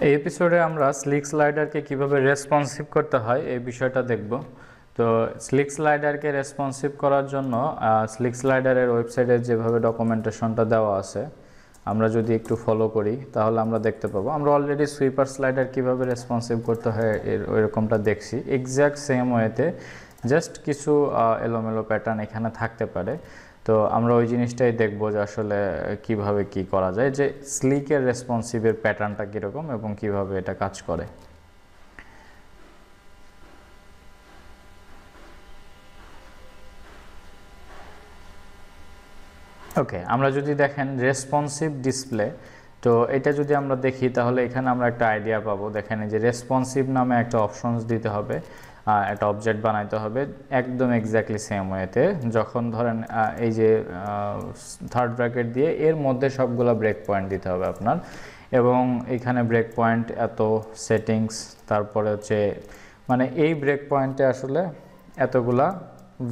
এই এপিসোডে আমরা স্লিক স্লাইডারকে কিভাবে রেসপন্সিভ করতে হয় এই বিষয়টা দেখব। তো স্লিক স্লাইডারকে রেসপন্সিভ করার জন্য স্লিক স্লাইডারের ওয়েবসাইটে যেভাবে ডকুমেন্টেশনটা দেওয়া আছে আমরা যদি একটু ফলো করি তাহলে আমরা দেখতে পাবো। আমরা অলরেডি সুইপার স্লাইডার কিভাবে রেসপন্সিভ করতে হয় ওইরকমটা দেখছি, এক্স্যাক্ট সেম ওয়েতে, জাস্ট কিছু এলোমেলো প্যাটার্ন এখানে থাকতে পারে। তো আমরা ওই জিনিসটাই দেখব যে আসলে কিভাবে কি করা যায়, যে স্লিকের রেসপন্সিভের প্যাটার্নটা কীরকম এবং কিভাবে এটা কাজ করে। ওকে, আমরা যদি দেখেন রেসপন্সিভ ডিসপ্লে, তো এটা যদি আমরা দেখি তাহলে এখানে আমরা একটা আইডিয়া পাবো। দেখেন যে রেসপন্সিভ নামে একটা অপশনস দিতে হবে, একটা অবজেক্ট বানাইতে হবে একদম এক্স্যাক্টলি সেম ওয়েতে। যখন ধরেন এই যে থার্ড ব্র্যাকেট দিয়ে এর মধ্যে সবগুলো ব্রেক পয়েন্ট দিতে হবে আপনার, এবং এখানে ব্রেক পয়েন্ট এত সেটিংস, তারপরে হচ্ছে মানে এই ব্রেক পয়েন্টে আসলে এতগুলা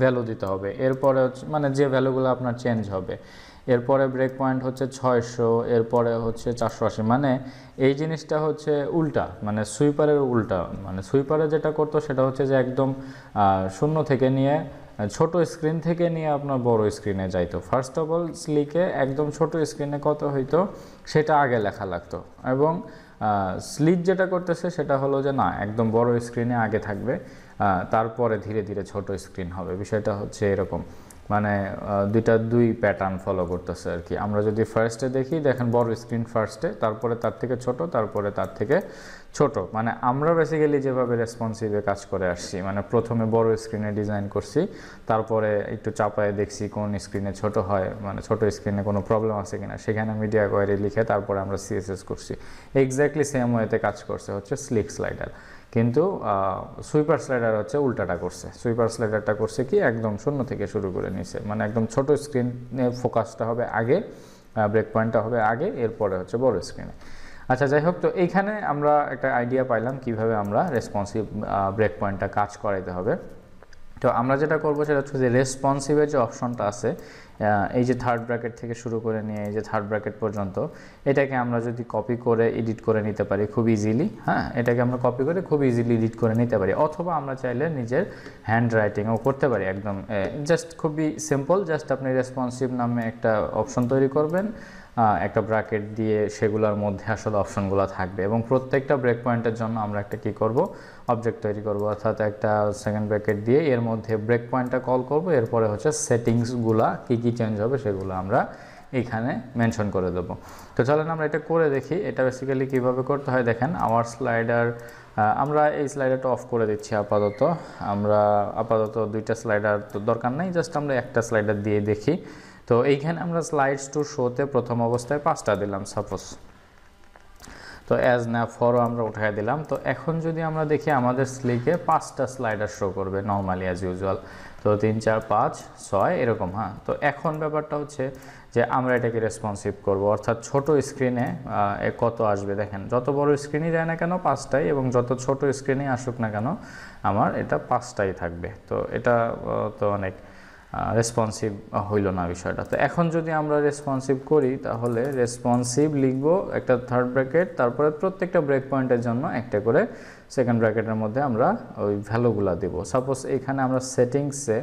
ভ্যালু দিতে হবে। এরপরে হচ্ছে মানে যে ভ্যালুগুলো আপনার চেঞ্জ হবে, এরপরে ব্রেক পয়েন্ট হচ্ছে 600, এরপরে হচ্ছে 480। মানে এই জিনিসটা হচ্ছে উল্টা, মানে সুইপারের উল্টা। মানে সুইপারে যেটা করতো সেটা হচ্ছে যে একদম শূন্য থেকে নিয়ে ছোট স্ক্রিন থেকে নিয়ে আপনার বড় স্ক্রিনে যাইতো। ফার্স্ট অফ অল স্লিকে একদম ছোট স্ক্রিনে কত হইতো সেটা আগে লেখা লাগতো, এবং স্লিক যেটা করতেছে সেটা হলো যে না, একদম বড় স্ক্রিনে আগে থাকবে, তারপরে ধীরে ধীরে ছোট স্ক্রিন হবে। বিষয়টা হচ্ছে এরকম, মানে দুই প্যাটার্ন ফলো করতেছে আর কি। আমরা যদি ফার্স্টে দেখি, দেখেন বড় স্ক্রিন ফার্স্টে, তারপরে তার থেকে ছোট, তারপরে তার থেকে ছোট। মানে আমরা বেসিক্যালি যেভাবে রেসপন্সিভে কাজ করে আসছি, মানে প্রথমে বড় স্ক্রিনে ডিজাইন করছি, তারপরে একটু চাপায় দেখছি কোন স্ক্রিনে ছোট হয়, মানে ছোট স্ক্রিনে কোনো প্রবলেম আছে কিনা, সেখানে মিডিয়া কোয়ারি লিখে তারপরে আমরা সিএসএস করছি। এক্স্যাক্টলি সেম ওয়েতে কাজ করছে হচ্ছে স্লিক স্লাইডার। কিন্তু সুইপার স্লাইডার হচ্ছে উল্টাটা করছে। সুইপার স্লাইডারটা করছে কি, একদম শূন্য থেকে শুরু করে নিছে, মানে একদম ছোট স্ক্রিনে ফোকাসটা হবে আগে, ব্রেক পয়েন্টটা হবে আগে, এরপরে হচ্ছে বড় স্ক্রিনে। আচ্ছা, যাই হোক, তো এইখানে আমরা একটা আইডিয়া পাইলাম কিভাবে আমরা রেসপন্সিভ ব্রেক পয়েন্টটা কাজ করাইতে হবে। তো আমরা যেটা করবো সেটা হচ্ছে যে রেসপন্সিভের যে অপশনটা আছে, এই যে থার্ড ব্র্যাকেট থেকে শুরু করে নিয়ে এই যে থার্ড ব্র্যাকেট পর্যন্ত, এটাকে আমরা যদি কপি করে এডিট করে নিতে পারি খুব ইজিলি। হ্যাঁ, এটাকে আমরা কপি করে খুব ইজিলি এডিট করে নিতে পারি, অথবা আমরা চাইলে নিজের হ্যান্ড রাইটিংও করতে পারি। একদম জাস্ট খুবই সিম্পল, জাস্ট আপনি রেসপন্সিভ নামে একটা অপশন তৈরি করবেন, একটা ব্র্যাকেট দিয়ে সেগুলোর মধ্যে আসলে অপশনগুলো থাকবে, এবং প্রত্যেকটা ব্রেক পয়েন্টের জন্য আমরা একটা কি করব, অবজেক্ট তৈরি করব, অর্থাৎ একটা সেকেন্ড ব্র্যাকেট দিয়ে এর মধ্যে ব্রেক পয়েন্টটা কল করব, এরপরে হচ্ছে সেটিংসগুলা কী কী চেঞ্জ হবে সেগুলো আমরা এখানে মেনশন করে দেবো। তো চলেন আমরা এটা করে দেখি, এটা বেসিক্যালি কীভাবে করতে হয়। দেখেন আওয়ার স্লাইডার, আমরা এই স্লাইডারটা অফ করে দিচ্ছি আপাতত। আমরা আপাতত দুইটা স্লাইডার তো দরকার নেই, জাস্ট আমরা একটা স্লাইডার দিয়ে দেখি। তো এইখানে আমরা স্লাইডস টু শোতে প্রথম অবস্থায় 5টা দিলাম সাপোজ। তো অ্যাজ না ফরও আমরা উঠাই দিলাম। তো এখন যদি আমরা দেখি আমাদের স্লিকে 5টা স্লাইডার শো করবে নর্মালি অ্যাজ ইউজুয়াল। তো 3, 4, 5, 6 এরকম। হ্যাঁ, তো এখন ব্যাপারটা হচ্ছে যে আমরা এটাকে রেসপন্সিভ করব, অর্থাৎ ছোট স্ক্রিনে কত আসবে। দেখেন যত বড় স্ক্রিনই যায় না কেন 5টাই, এবং যত ছোট স্ক্রিনে আসুক না কেন আমার এটা 5টাই থাকবে। তো এটা তো অনেক রেসপন্সিভ হইল না বিষয়টা। তো এখন যদি আমরা রেসপন্সিভ করি তাহলে রেসপন্সিভ লিখবো একটা থার্ড ব্র্যাকেট, তারপরে প্রত্যেকটা ব্রেক পয়েন্টের জন্য একটা করে সেকেন্ড ব্র্যাকেটের মধ্যে আমরা ওই ভ্যালুগুলো দেব। সাপোজ এইখানে আমরা সেটিংসে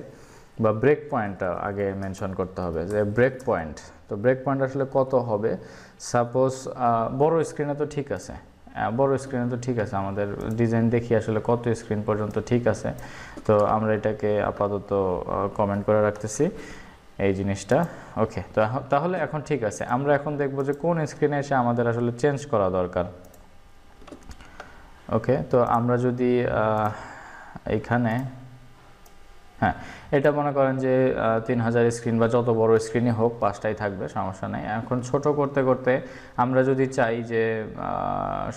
বা ব্রেক পয়েন্টটা আগে মেনশন করতে হবে, যে ব্রেক পয়েন্ট, তো ব্রেক পয়েন্ট আসলে কত হবে। সাপোজ বড় স্ক্রিনে তো ঠিক আছে, বড় স্ক্রিনে তো ঠিক আছে, আমাদের ডিজাইন দেখি আসলে কত স্ক্রিন পর্যন্ত ঠিক আছে। তো আমরা এটাকে আপাতত কমেন্ট করে রাখতেছি এই জিনিসটা। ওকে, তো তাহলে এখন ঠিক আছে। আমরা এখন দেখব যে কোন স্ক্রিনে এসে আমাদের আসলে চেঞ্জ করা দরকার। ওকে, তো আমরা যদি এইখানে, হ্যাঁ, এটা মনে করেন যে 3000 স্ক্রিন বা যত বড় স্ক্রিনই হোক 5টাই থাকবে, সমস্যা নেই। এখন ছোট করতে করতে আমরা যদি চাই যে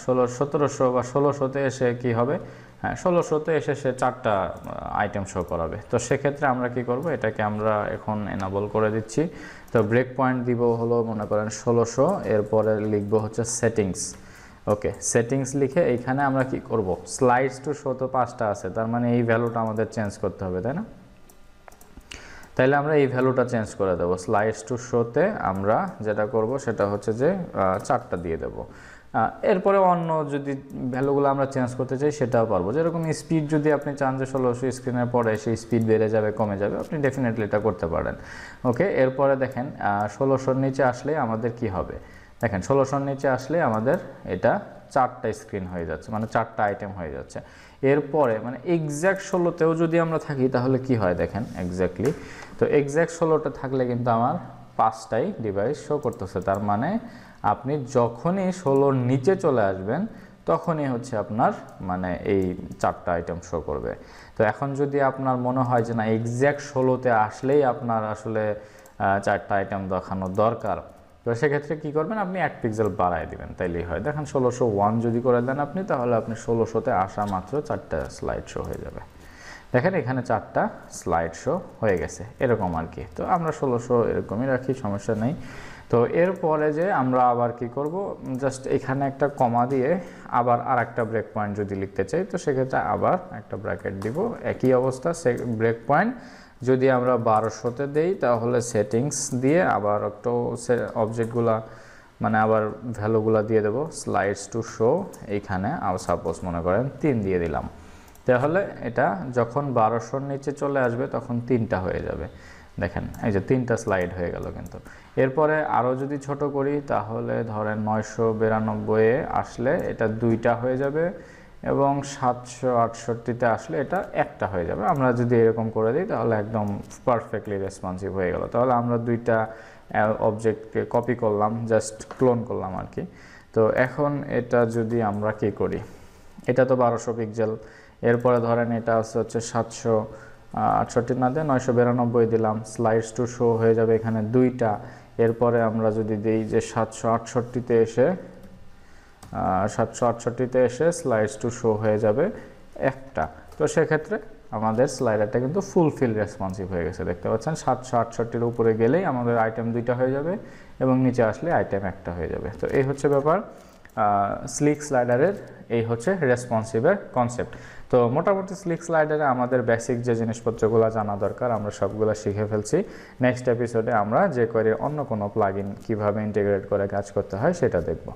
1700 বা 1600-তে এসে কি হবে, হ্যাঁ 1600-তে এসে সে 4টা আইটেম শো করাবে। তো সেক্ষেত্রে আমরা কি করব, এটাকে আমরা এখন এনাবল করে দিচ্ছি। তো ব্রেক পয়েন্ট দিব হলো মনে করেন 1600, এরপরে লিখব হচ্ছে সেটিংস। ওকে, সেটিংস লিখে এইখানে আমরা কি করব, স্লাইডস টু শো তো 5টা আছে, তার মানে এই ভ্যালুটা আমাদের চেঞ্জ করতে হবে, তাই না? তাইলে আমরা এই ভ্যালুটা চেঞ্জ করে দেবো। স্লাইডস টু শোতে আমরা যেটা করব সেটা হচ্ছে যে 4টা দিয়ে দেব। এরপরে অন্য যদি ভ্যালুগুলো আমরা চেঞ্জ করতে চাই সেটাও পারবো, যেরকম স্পিড যদি আপনি চান যে 1600 স্ক্রিনের পরে সেই স্পিড বেড়ে যাবে কমে যাবে, আপনি ডেফিনেটলি এটা করতে পারেন। ওকে, এরপরে দেখেন 1600-র নিচে আসলে আমাদের কি হবে, দেখেন 1600-র নিচে আসলে আমাদের এটা 4টা স্ক্রিন হয়ে যাচ্ছে, মানে 4টা আইটেম হয়ে যাচ্ছে। এরপরে মানে এক্স্যাক্ট 16তেও যদি আমরা থাকি তাহলে কি হয় দেখেন এক্স্যাক্টলি, তো এক্স্যাক্ট 16টা থাকলে কিন্তু আমার 5টাই ডিভাইস শো করতেছে, তার মানে আপনি যখনই 16-র নিচে চলে আসবেন তখনই হচ্ছে আপনার মানে এই 4টা আইটেম শো করবে। তো এখন যদি আপনার মনে হয় যে না এক্স্যাক্ট 16তে আসলেই আপনার আসলে 4টা আইটেম দেখানো দরকার, তো সেক্ষেত্রে কী করবেন, আপনি 1 পিক্সেল বাড়ায় দিবেন, তাইলেই হয়। দেখেন 1601 যদি করে দেন আপনি, তাহলে আপনি 1600-তে আসা মাত্র 4টা স্লাইড শো হয়ে যাবে। দেখেন এখানে 4টা স্লাইড শো হয়ে গেছে, এরকম আর কি। তো আমরা 1600 এরকমই রাখি, সমস্যা নেই। তো এরপরে যে আমরা আবার কি করব, জাস্ট এখানে একটা কমা দিয়ে আবার আর একটা ব্রেক পয়েন্ট যদি লিখতে চাই, তো সেক্ষেত্রে আবার একটা ব্র্যাকেট দিব, একই অবস্থা। ব্রেক পয়েন্ট যদি আমরা 1200-তে দেই তাহলে সেটিংস দিয়ে আবার একটু অবজেক্টগুলা মানে আবার ভ্যালুগুলা দিয়ে দেবো, স্লাইডস টু শো, এইখানে সাপোজ মনে করেন 3 দিয়ে দিলাম, তাহলে এটা যখন 1200-র নিচে চলে আসবে তখন 3টা হয়ে যাবে। দেখেন এই যে 3টা স্লাইড হয়ে গেল। কিন্তু এরপরে আরও যদি ছোট করি তাহলে ধরেন 992-এ আসলে এটা 2টা হয়ে যাবে এবং 768-তে আসলে এটা 1টা হয়ে যাবে। আমরা যদি এরকম করে দিই তাহলে একদম পারফেক্টলি রেসপন্সিভ হয়ে গেল। তাহলে আমরা 2টা অবজেক্টকে কপি করলাম, জাস্ট ক্লোন করলাম আর কি। তো এখন এটা যদি আমরা কি করি, এটা তো 1200 পিক্সেল, এরপরে ধরেন এটা হচ্ছে 768 না দিয়ে 992 দিলাম, স্লাইডস টু শো হয়ে যাবে এখানে 2টা। এরপরে আমরা যদি দিই যে 768-তে এসে স্লাইডস টু শো হয়ে যাবে 1টা, তো সেক্ষেত্রে আমাদের স্লাইডারটা কিন্তু ফুলফিল রেসপন্সিভ হয়ে গেছে। দেখতে পাচ্ছেন 768-এর উপরে গেলেই আমাদের আইটেম 2টা হয়ে যাবে এবং নিচে আসলে আইটেম 1টা হয়ে যাবে। তো এই হচ্ছে ব্যাপার স্লিক স্লাইডারের, এই হচ্ছে রেসপন্সিভের কনসেপ্ট। তো মোটামুটি স্লিক স্লাইডারে আমাদের বেসিক যে জিনিসপত্রগুলো জানা দরকার আমরা সবগুলো শিখে ফেলছি। নেক্সট এপিসোডে আমরা যে করে অন্য কোনো প্লাগইন কীভাবে ইন্টিগ্রেট করে কাজ করতে হয় সেটা দেখব।